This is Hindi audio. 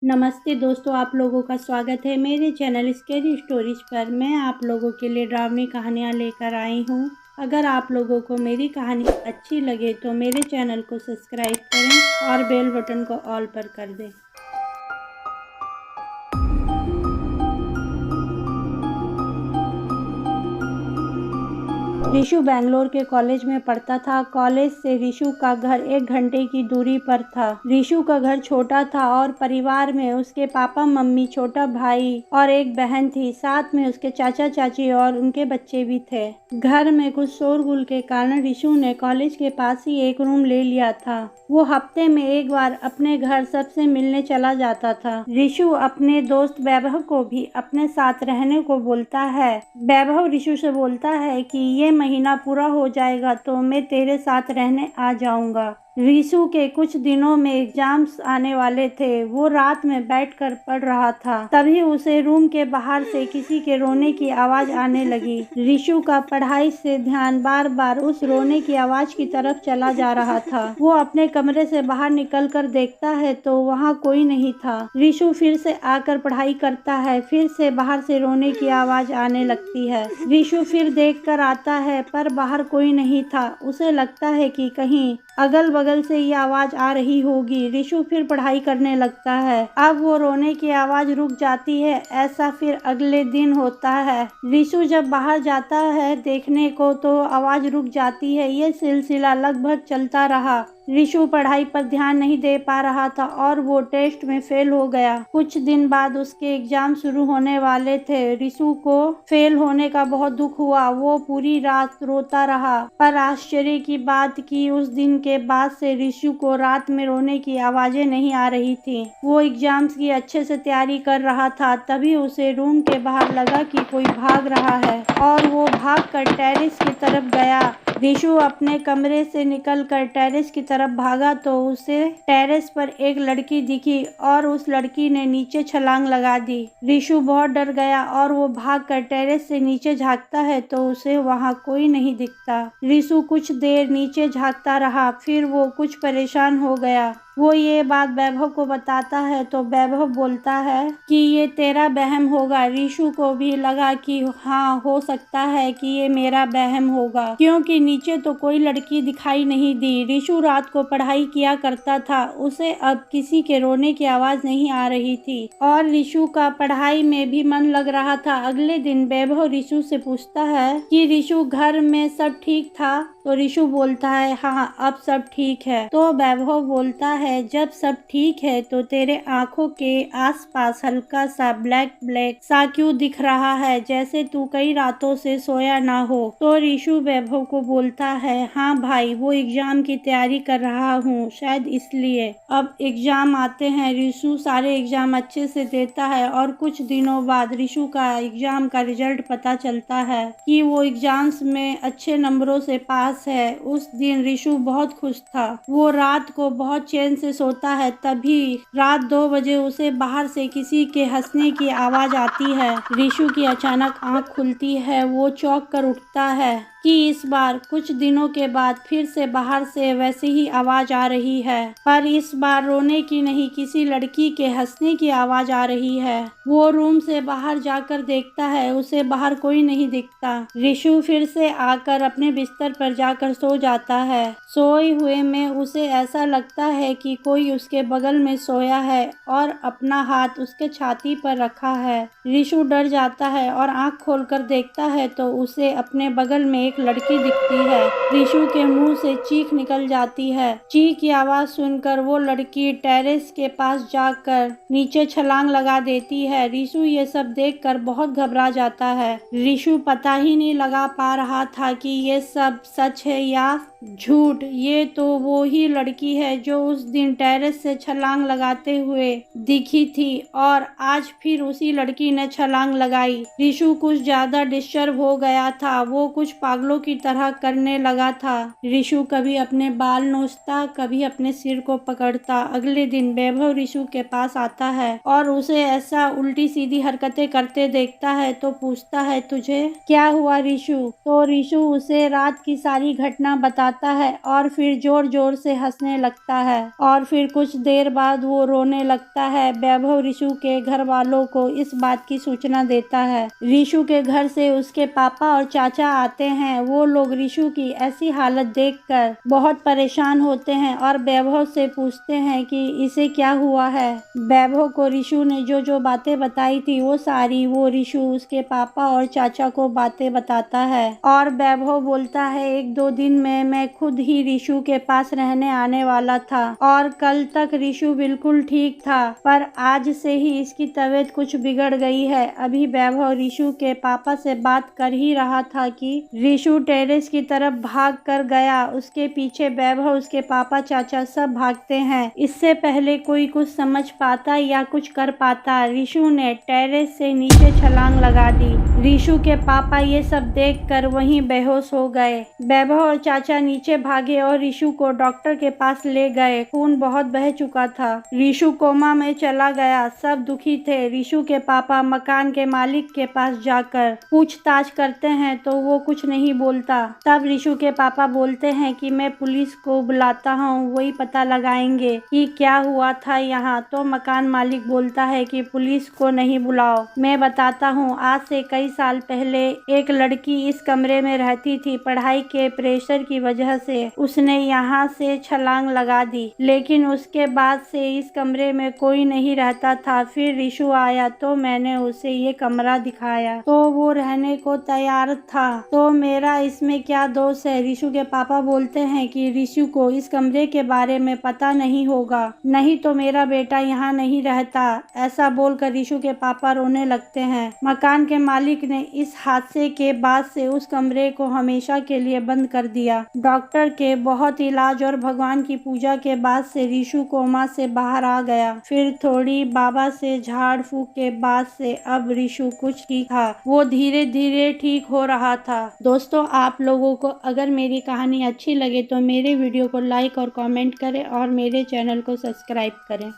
नमस्ते दोस्तों, आप लोगों का स्वागत है मेरे चैनल स्केरी स्टोरीज पर। मैं आप लोगों के लिए ड्रामे कहानियाँ लेकर आई हूँ। अगर आप लोगों को मेरी कहानी अच्छी लगे तो मेरे चैनल को सब्सक्राइब करें और बेल बटन को ऑल पर कर दें। ऋषु बेंगलोर के कॉलेज में पढ़ता था। कॉलेज से ऋषु का घर 1 घंटे की दूरी पर था। ऋषु का घर छोटा था और परिवार में उसके पापा मम्मी, छोटा भाई और एक बहन थी। साथ में उसके चाचा चाची और उनके बच्चे भी थे। घर में कुछ शोरगुल के कारण ऋषु ने कॉलेज के पास ही एक रूम ले लिया था। वो हफ्ते में एक बार अपने घर सबसे मिलने चला जाता था। ऋषु अपने दोस्त वैभव को भी अपने साथ रहने को बोलता है। वैभव ऋषु से बोलता है कि ये महीना पूरा हो जाएगा तो मैं तेरे साथ रहने आ जाऊंगा। ऋषु के कुछ दिनों में एग्जाम्स आने वाले थे। वो रात में बैठकर पढ़ रहा था, तभी उसे रूम के बाहर से किसी के रोने की आवाज आने लगी। ऋषु का पढ़ाई से ध्यान बार बार उस रोने की आवाज की तरफ चला जा रहा था। वो अपने कमरे से बाहर निकलकर देखता है तो वहाँ कोई नहीं था। ऋषु फिर से आकर पढ़ाई करता है। फिर से बाहर से रोने की आवाज आने लगती है। ऋषु फिर देखकर आता है पर बाहर कोई नहीं था। उसे लगता है कि कहीं अगल बगल से ये आवाज आ रही होगी। ऋषु फिर पढ़ाई करने लगता है। अब वो रोने की आवाज रुक जाती है। ऐसा फिर अगले दिन होता है। ऋषु जब बाहर जाता है देखने को तो आवाज रुक जाती है। ये सिलसिला लगभग चलता रहा। ऋषु पढ़ाई पर ध्यान नहीं दे पा रहा था और वो टेस्ट में फेल हो गया। कुछ दिन बाद उसके एग्जाम शुरू होने वाले थे। ऋषु को फेल होने का बहुत दुख हुआ। वो पूरी रात रोता रहा। पर आश्चर्य की बात कि उस दिन के बाद से ऋषु को रात में रोने की आवाजें नहीं आ रही थी। वो एग्जाम्स की अच्छे से तैयारी कर रहा था। तभी उसे रूम के बाहर लगा कि कोई भाग रहा है और वो भागकर टेरेस की तरफ गया। ऋषु अपने कमरे से निकलकर टेरेस की तरफ भागा तो उसे टेरेस पर एक लड़की दिखी और उस लड़की ने नीचे छलांग लगा दी। ऋषु बहुत डर गया और वो भागकर टेरेस से नीचे झांकता है तो उसे वहाँ कोई नहीं दिखता। ऋषु कुछ देर नीचे झांकता रहा, फिर वो कुछ परेशान हो गया। वो ये बात वैभव को बताता है तो वैभव बोलता है कि ये तेरा वहम होगा। ऋषु को भी लगा कि हाँ, हो सकता है कि ये मेरा वहम होगा, क्योंकि नीचे तो कोई लड़की दिखाई नहीं दी। ऋषु रात को पढ़ाई किया करता था। उसे अब किसी के रोने की आवाज नहीं आ रही थी और ऋषु का पढ़ाई में भी मन लग रहा था। अगले दिन वैभव ऋषु से पूछता है कि ऋषु, घर में सब ठीक था? तो ऋषु बोलता है हाँ, अब सब ठीक है। तो वैभव बोलता है जब सब ठीक है तो तेरे आंखों के आसपास हल्का सा ब्लैक ब्लैक सा क्यों दिख रहा है, जैसे तू कई रातों से सोया ना हो। तो ऋषु वैभव को बोलता है हाँ भाई, वो एग्जाम की तैयारी कर रहा हूँ, शायद इसलिए। अब एग्जाम आते हैं। ऋषु सारे एग्जाम अच्छे से देता है और कुछ दिनों बाद ऋषु का एग्जाम का रिजल्ट पता चलता है कि वो एग्जाम्स में अच्छे नंबरों से पास है। उस दिन ऋषु बहुत खुश था। वो रात को बहुत चैन से सोता है। तभी रात 2 बजे उसे बाहर से किसी के हंसने की आवाज आती है। ऋषु की अचानक आंख खुलती है। वो चौंक कर उठता है कि इस बार कुछ दिनों के बाद फिर से बाहर से वैसी ही आवाज आ रही है, पर इस बार रोने की नहीं, किसी लड़की के हंसने की आवाज आ रही है। वो रूम से बाहर जाकर देखता है, उसे बाहर कोई नहीं दिखता। ऋषु फिर से आकर अपने बिस्तर पर जाकर सो जाता है। सोए हुए में उसे ऐसा लगता है कि कोई उसके बगल में सोया है और अपना हाथ उसके छाती पर रखा है। ऋषु डर जाता है और आंख खोलकर देखता है तो उसे अपने बगल में एक लड़की दिखती है। ऋषु के मुंह से चीख निकल जाती है। चीख की आवाज सुनकर वो लड़की टेरेस के पास जाकर नीचे छलांग लगा देती है। ऋषु ये सब देखकर बहुत घबरा जाता है। ऋषु पता ही नहीं लगा पा रहा था कि ये सब सच है या झूठ। ये तो वो ही लड़की है जो उस दिन टेरेस से छलांग लगाते हुए दिखी थी और आज फिर उसी लड़की ने छलांग लगाई। ऋषु कुछ ज्यादा डिस्टर्ब हो गया था। वो कुछ पागलों पागलों की तरह करने लगा था। ऋषु कभी अपने बाल नोचता, कभी अपने सिर को पकड़ता। अगले दिन वैभव ऋषु के पास आता है और उसे ऐसा उल्टी सीधी हरकतें करते देखता है तो पूछता है, तुझे क्या हुआ ऋषु? तो ऋषु उसे रात की सारी घटना बताता है और फिर जोर जोर से हंसने लगता है और फिर कुछ देर बाद वो रोने लगता है। वैभव ऋषु के घर वालों को इस बात की सूचना देता है। ऋषु के घर से उसके पापा और चाचा आते हैं। वो लोग ऋषु की ऐसी हालत देखकर बहुत परेशान होते हैं और वैभव से पूछते हैं कि इसे क्या हुआ है। वैभव को ऋषु ने जो जो बातें बताई थी वो सारी वो ऋषु उसके पापा और चाचा को बातें बताता है और वैभव बोलता है, 1-2 दिन में मैं खुद ही ऋषु के पास रहने आने वाला था और कल तक ऋषु बिल्कुल ठीक था, पर आज से ही इसकी तबीयत कुछ बिगड़ गई है। अभी वैभव ऋषु के पापा से बात कर ही रहा था कि ऋषु टेरेस की तरफ भाग कर गया। उसके पीछे वैभव, उसके पापा, चाचा सब भागते हैं। इससे पहले कोई कुछ समझ पाता या कुछ कर पाता, ऋषु ने टेरेस से नीचे छलांग लगा दी। ऋषु के पापा ये सब देखकर वहीं बेहोश हो गए। वैभव और चाचा नीचे भागे और ऋषु को डॉक्टर के पास ले गए। खून बहुत बह चुका था। ऋषु कोमा में चला गया। सब दुखी थे। ऋषु के पापा मकान के मालिक के पास जाकर पूछताछ करते हैं तो वो कुछ नहीं बोलता। तब ऋषु के पापा बोलते हैं कि मैं पुलिस को बुलाता हूँ, वही पता लगाएंगे कि क्या हुआ था यहाँ। तो मकान मालिक बोलता है कि पुलिस को नहीं बुलाओ, मैं बताता हूँ। आज से कई साल पहले एक लड़की इस कमरे में रहती थी। पढ़ाई के प्रेशर की वजह से उसने यहाँ से छलांग लगा दी, लेकिन उसके बाद से इस कमरे में कोई नहीं रहता था। फिर ऋषु आया तो मैंने उसे ये कमरा दिखाया तो वो रहने को तैयार था। तो मेरा इसमें क्या दोष है? ऋषु के पापा बोलते हैं कि ऋषु को इस कमरे के बारे में पता नहीं होगा, नहीं तो मेरा बेटा यहाँ नहीं रहता। ऐसा बोलकर ऋषु के पापा रोने लगते हैं। मकान के मालिक ने इस हादसे के बाद से उस कमरे को हमेशा के लिए बंद कर दिया। डॉक्टर के बहुत इलाज और भगवान की पूजा के बाद से ऋषु कोमा से बाहर आ गया। फिर थोड़ी बाबा से झाड़ फूक के बाद से अब ऋषु कुछ ठीक था। वो धीरे धीरे ठीक हो रहा था। दोस्तों, आप लोगों को अगर मेरी कहानी अच्छी लगे तो मेरे वीडियो को लाइक और कमेंट करें और मेरे चैनल को सब्सक्राइब करें।